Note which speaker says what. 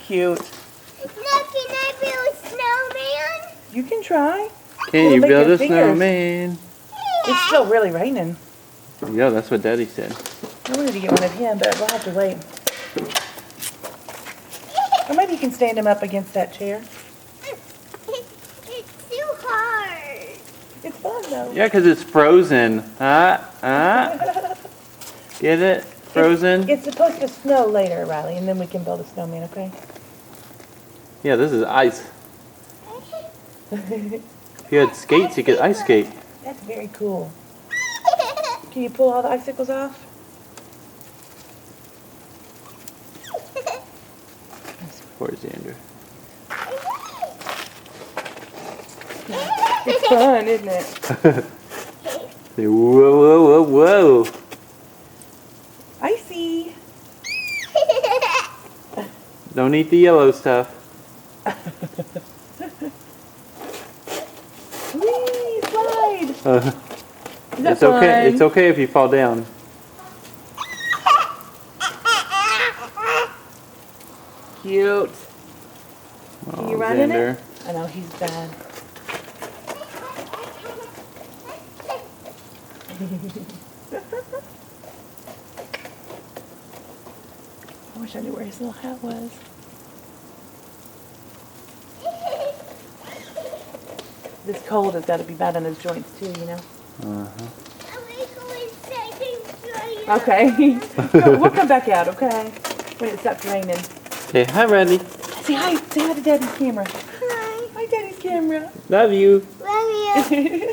Speaker 1: cute.
Speaker 2: Now, can I build a snowman?
Speaker 1: You can try.
Speaker 3: Can you
Speaker 1: Make
Speaker 3: build
Speaker 1: your
Speaker 3: a
Speaker 1: fingers.
Speaker 3: snowman?
Speaker 1: It's still really raining.
Speaker 3: Yeah, that's what Daddy said.
Speaker 1: I wanted to get one of him, but we'll have to wait. Or maybe you can stand him up against that chair.
Speaker 2: It's too hard.
Speaker 1: It's fun though.
Speaker 3: Yeah, because it's frozen. Get it? Frozen?
Speaker 1: It's supposed to snow later, Riley, and then we can build a snowman, okay?
Speaker 3: Yeah, this is ice. If you had skates, you could ice skate.
Speaker 1: That's very cool. Can you pull all the icicles off?
Speaker 3: Poor Xander.
Speaker 1: It's fun, isn't it?
Speaker 3: Say, whoa, whoa, whoa, whoa.
Speaker 1: Icy.
Speaker 3: Don't eat the yellow stuff.
Speaker 1: Whee, slide. Is that
Speaker 3: It's okay.
Speaker 1: fun?
Speaker 3: It's okay if you fall down.
Speaker 1: Cute.
Speaker 3: Oh,
Speaker 1: Can you run in
Speaker 3: Xander.
Speaker 1: it? I know, he's bad. I wish I knew where his little hat was. This cold has got to be bad on his joints too, you know? Okay. We'll come back out, okay? When it stops raining.
Speaker 3: Say hi, Randy.
Speaker 1: Say hi. Say hi to Daddy's camera. Hi. Hi, Daddy's camera.
Speaker 3: Love you.
Speaker 2: Love you.